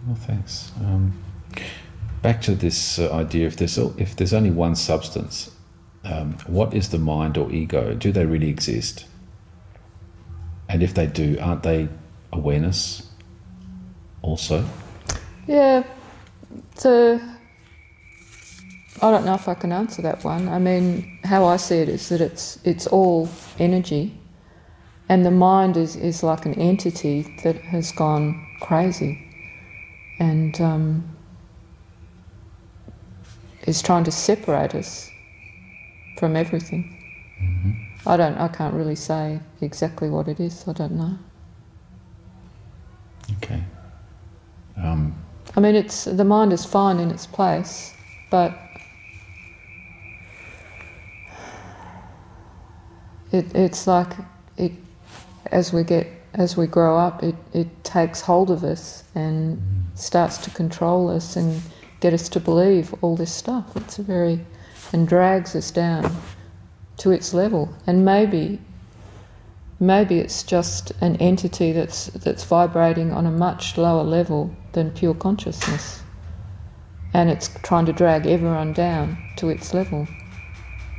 Well, thanks. Back to this idea, if there's only one substance, what is the mind or ego? Do they really exist? And if they do, aren't they awareness also? Yeah, I don't know if I can answer that one. I mean, how I see it is that it's all energy, and the mind is like an entity that has gone crazy and is trying to separate us from everything. Mm-hmm. I can't really say exactly what it is. I don't know. Okay. I mean, the mind is fine in its place, but it's like as we grow up, it takes hold of us and starts to control us and get us to believe all this stuff. And drags us down to its level. And maybe it's just an entity that's vibrating on a much lower level than pure consciousness, and it's trying to drag everyone down to its level.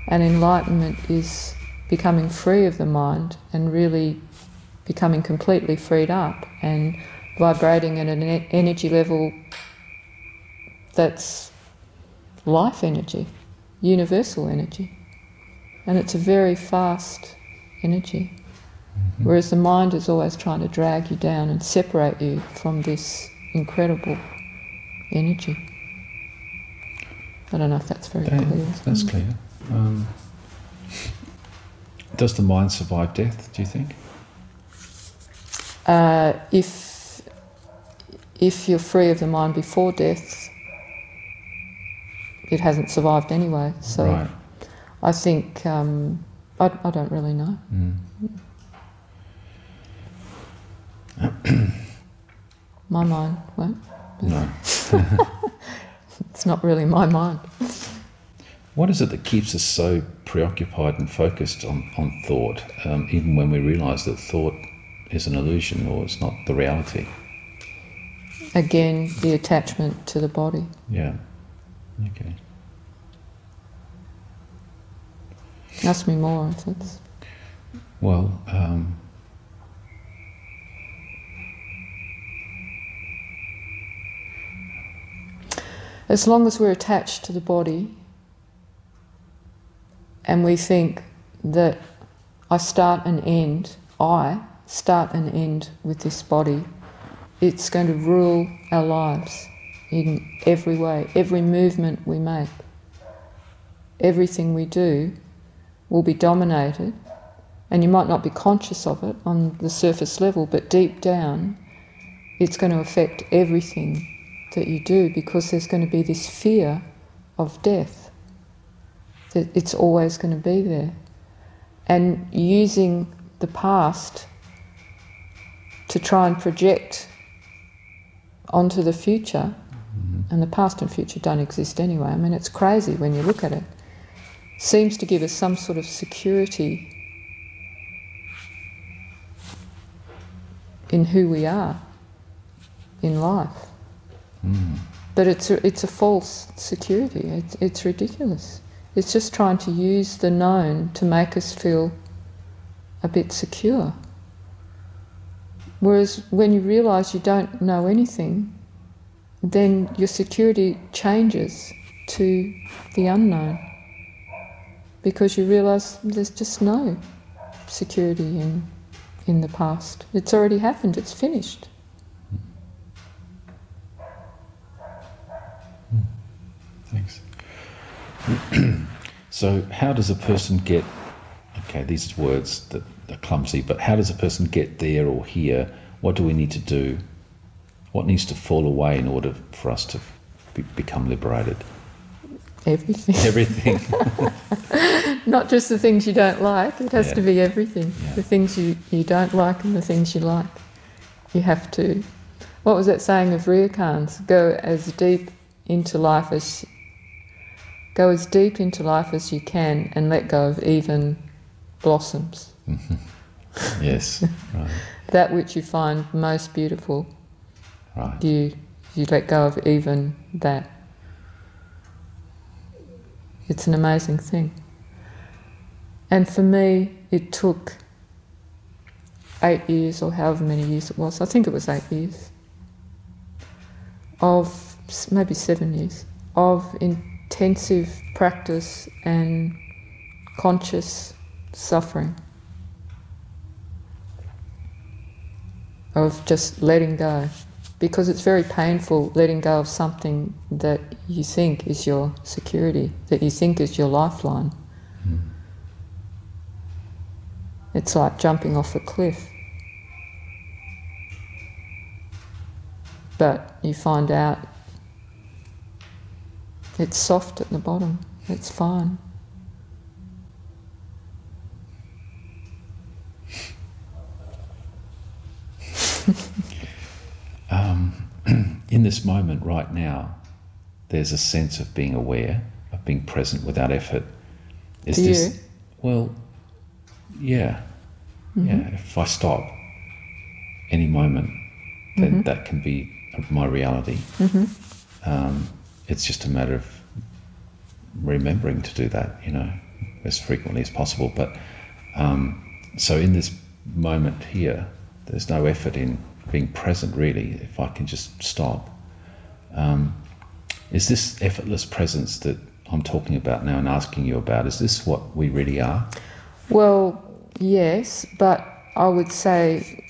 And enlightenment is becoming free of the mind and really becoming completely freed up and vibrating at an energy level that's life energy, universal energy. And it's a very fast energy. Mm-hmm. Whereas the mind is always trying to drag you down and separate you from this incredible energy. I don't know if that's very clear. That's clear. Does the mind survive death, do you think? If you're free of the mind before death, it hasn't survived anyway. So right. I think, I don't really know. My mind won't. No. It's not really my mind. What is it that keeps us so preoccupied and focused on thought, even when we realise that thought is an illusion or it's not the reality? Again, the attachment to the body. Yeah. Okay. Ask me more if it's... Well, as long as we're attached to the body and we think that I start and end with this body, it's going to rule our lives in every way. Every movement we make, everything we do will be dominated, and you might not be conscious of it on the surface level, but deep down it's going to affect everything that you do, because there's going to be this fear of death, that it's always going to be there. And using the past to try and project onto the future, and the past and future don't exist anyway. I mean, it's crazy when you look at it. Seems to give us some sort of security in who we are in life. But it's a false security. It's ridiculous. It's just trying to use the known to make us feel a bit secure. Whereas when you realise you don't know anything, then your security changes to the unknown, because you realise there's just no security in the past. It's already happened, it's finished. Thanks. So how does a person get, okay, these words that are clumsy, but how does a person get there or here? What do we need to do? What needs to fall away in order for us to become liberated? Everything. Everything. Not just the things you don't like, it has to be everything. Yeah. The things you don't like and the things you like. You have to... What was that saying of Ryokan's? Go as deep into life as you can and let go of even blossoms. Yes, right. That which you find most beautiful, Right. you You let go of even that. It's an amazing thing. And for me, it took 8 years, or however many years it was. I think it was 8 years. Of maybe 7 years of intensive practice and conscious suffering, of just letting go, because it's very painful letting go of something that you think is your security, that you think is your lifeline. It's like jumping off a cliff. But you find out it's soft at the bottom, it's fine. In this moment right now, there's a sense of being aware, of being present without effort. Is this? Well, yeah. Yeah, if I stop any moment, then that can be my reality. It's just a matter of remembering to do that, as frequently as possible. But so in this moment here, there's no effort in being present, really, if I can just stop. Is this effortless presence that I'm talking about now and asking you about, is this what we really are? Well, yes, but I would say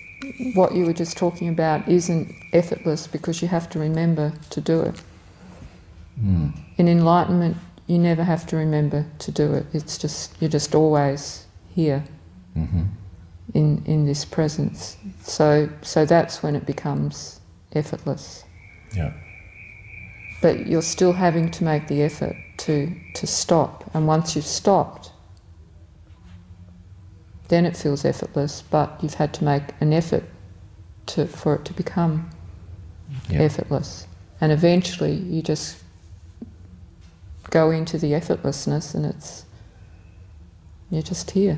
what you were just talking about isn't effortless, because you have to remember to do it. In enlightenment, you never have to remember to do it. It's just, you're just always here in this presence. So that's when it becomes effortless. Yeah. But you're still having to make the effort to stop. And once you've stopped, then it feels effortless, but you've had to make an effort for it to become effortless. And eventually you just go into the effortlessness, and you're just here.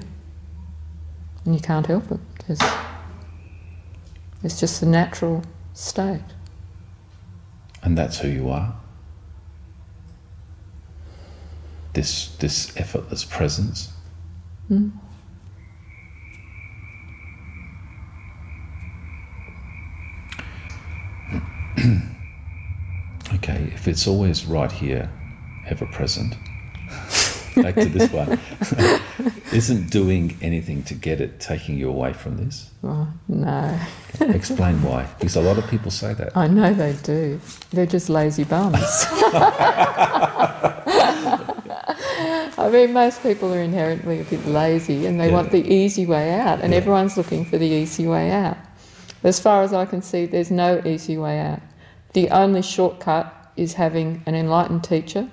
And you can't help it. It's just the natural state. And that's who you are? This effortless presence? Okay, if it's always right here, ever present, back to this one, isn't doing anything to get it taking you away from this? Oh, no. Explain why, because a lot of people say that. I know they do. They're just lazy bums. I mean, most people are inherently a bit lazy, and they want the easy way out, and everyone's looking for the easy way out. As far as I can see, there's no easy way out. The only shortcut is having an enlightened teacher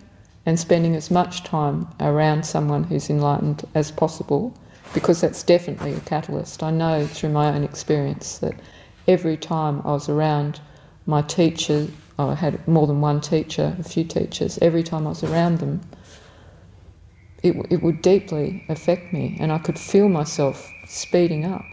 and spending as much time around someone who's enlightened as possible, because that's definitely a catalyst. I know through my own experience that every time I was around my teacher, I had more than one teacher, a few teachers, every time I was around them, it would deeply affect me, and I could feel myself speeding up.